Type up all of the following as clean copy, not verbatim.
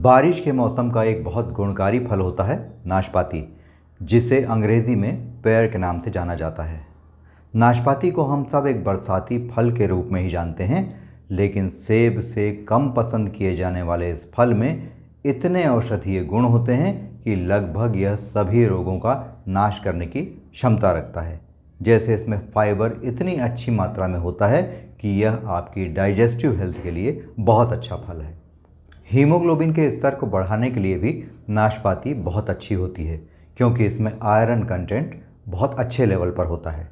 बारिश के मौसम का एक बहुत गुणकारी फल होता है नाशपाती, जिसे अंग्रेज़ी में पेयर के नाम से जाना जाता है। नाशपाती को हम सब एक बरसाती फल के रूप में ही जानते हैं, लेकिन सेब से कम पसंद किए जाने वाले इस फल में इतने औषधीय गुण होते हैं कि लगभग यह सभी रोगों का नाश करने की क्षमता रखता है। जैसे इसमें फाइबर इतनी अच्छी मात्रा में होता है कि यह आपकी डाइजेस्टिव हेल्थ के लिए बहुत अच्छा फल है। हीमोग्लोबिन के स्तर को बढ़ाने के लिए भी नाशपाती बहुत अच्छी होती है, क्योंकि इसमें आयरन कंटेंट बहुत अच्छे लेवल पर होता है।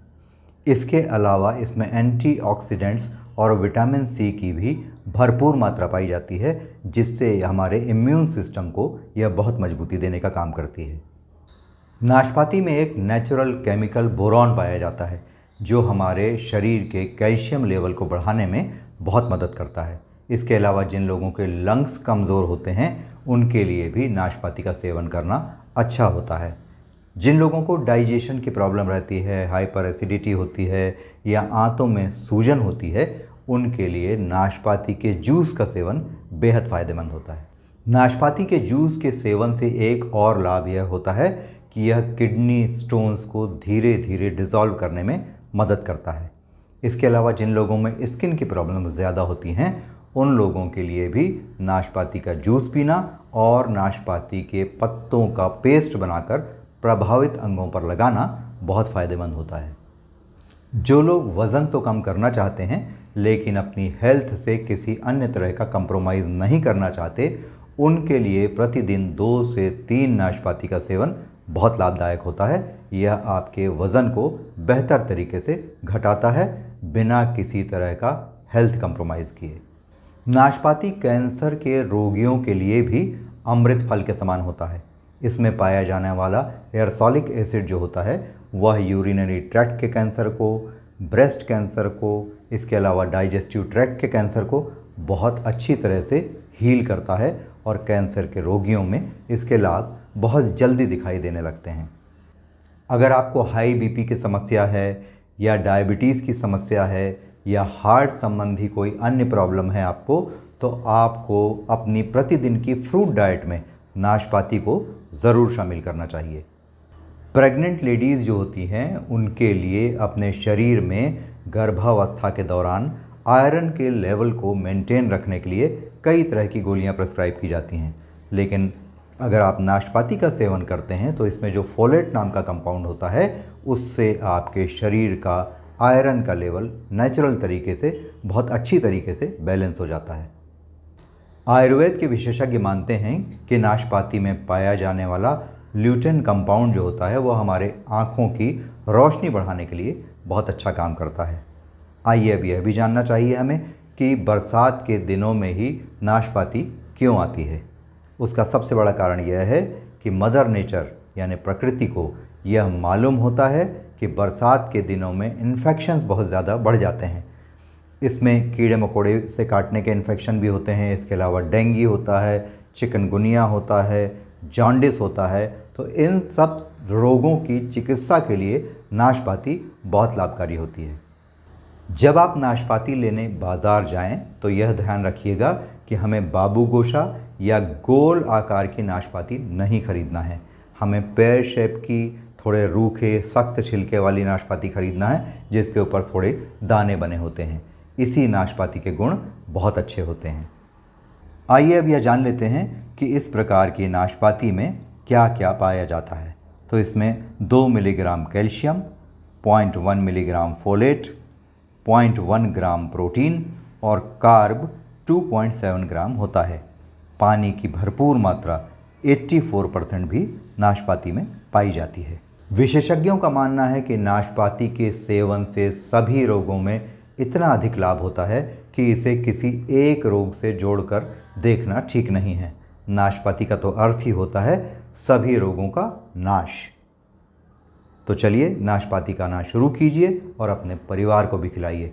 इसके अलावा इसमें एंटीऑक्सीडेंट्स और विटामिन सी की भी भरपूर मात्रा पाई जाती है, जिससे हमारे इम्यून सिस्टम को यह बहुत मजबूती देने का काम करती है। नाशपाती में एक नेचुरल केमिकल बोरॉन पाया जाता है, जो हमारे शरीर के कैल्शियम लेवल को बढ़ाने में बहुत मदद करता है। इसके अलावा जिन लोगों के लंग्स कमज़ोर होते हैं, उनके लिए भी नाशपाती का सेवन करना अच्छा होता है। जिन लोगों को डाइजेशन की प्रॉब्लम रहती है, हाइपर एसिडिटी होती है या आंतों में सूजन होती है, उनके लिए नाशपाती के जूस का सेवन बेहद फ़ायदेमंद होता है। नाशपाती के जूस के सेवन से एक और लाभ यह होता है कि यह किडनी स्टोन्स को धीरे धीरे डिज़ोल्व करने में मदद करता है। इसके अलावा जिन लोगों में स्किन की प्रॉब्लम ज़्यादा होती हैं, उन लोगों के लिए भी नाशपाती का जूस पीना और नाशपाती के पत्तों का पेस्ट बनाकर प्रभावित अंगों पर लगाना बहुत फ़ायदेमंद होता है। जो लोग वज़न तो कम करना चाहते हैं, लेकिन अपनी हेल्थ से किसी अन्य तरह का कंप्रोमाइज़ नहीं करना चाहते, उनके लिए प्रतिदिन 2 से 3 नाशपाती का सेवन बहुत लाभदायक होता है। यह आपके वज़न को बेहतर तरीके से घटाता है, बिना किसी तरह का हेल्थ कंप्रोमाइज़ किए। नाशपाती कैंसर के रोगियों के लिए भी अमृत फल के समान होता है। इसमें पाया जाने वाला एयरसॉलिक एसिड जो होता है, वह यूरिनरी ट्रैक्ट के कैंसर को, ब्रेस्ट कैंसर को, इसके अलावा डाइजेस्टिव ट्रैक्ट के कैंसर को बहुत अच्छी तरह से हील करता है और कैंसर के रोगियों में इसके लाभ बहुत जल्दी दिखाई देने लगते हैं। अगर आपको हाई बीपी की समस्या है या डायबिटीज़ की समस्या है या हार्ट संबंधी कोई अन्य प्रॉब्लम है आपको, तो आपको अपनी प्रतिदिन की फ्रूट डाइट में नाशपाती को ज़रूर शामिल करना चाहिए। प्रेग्नेंट लेडीज़ जो होती हैं, उनके लिए अपने शरीर में गर्भावस्था के दौरान आयरन के लेवल को मेंटेन रखने के लिए कई तरह की गोलियां प्रेस्क्राइब की जाती हैं, लेकिन अगर आप नाशपाती का सेवन करते हैं तो इसमें जो फोलेट नाम का कंपाउंड होता है, उससे आपके शरीर का आयरन का लेवल नेचुरल तरीके से बहुत अच्छी तरीके से बैलेंस हो जाता है। आयुर्वेद के विशेषज्ञ मानते हैं कि नाशपाती में पाया जाने वाला ल्यूटेन कंपाउंड जो होता है, वह हमारे आँखों की रोशनी बढ़ाने के लिए बहुत अच्छा काम करता है। आइए अब यह भी जानना चाहिए हमें कि बरसात के दिनों में ही नाशपाती क्यों आती है। उसका सबसे बड़ा कारण यह है कि मदर नेचर यानी प्रकृति को यह मालूम होता है कि बरसात के दिनों में इन्फेक्शंस बहुत ज़्यादा बढ़ जाते हैं। इसमें कीड़े मकोड़े से काटने के इन्फेक्शन भी होते हैं। इसके अलावा डेंगू होता है, चिकनगुनिया होता है, जॉन्डिस होता है। तो इन सब रोगों की चिकित्सा के लिए नाशपाती बहुत लाभकारी होती है। जब आप नाशपाती लेने बाज़ार जाएं, तो यह ध्यान रखिएगा कि हमें बाबू गोशा या गोल आकार की नाशपाती नहीं खरीदना है। हमें पेयर शेप की, थोड़े रूखे सख्त छिलके वाली नाशपाती खरीदना है, जिसके ऊपर थोड़े दाने बने होते हैं। इसी नाशपाती के गुण बहुत अच्छे होते हैं। आइए अब यह जान लेते हैं कि इस प्रकार की नाशपाती में क्या क्या पाया जाता है। तो इसमें 2 milligram calcium, 0.1 milligram folate, 0.1 gram protein और कार्ब 2.7 ग्राम होता है। पानी की भरपूर मात्रा 84% भी नाशपाती में पाई जाती है। विशेषज्ञों का मानना है कि नाशपाती के सेवन से सभी रोगों में इतना अधिक लाभ होता है कि इसे किसी एक रोग से जोड़कर देखना ठीक नहीं है। नाशपाती का तो अर्थ ही होता है सभी रोगों का नाश। तो चलिए नाशपाती का नाश शुरू कीजिए और अपने परिवार को भी खिलाइए।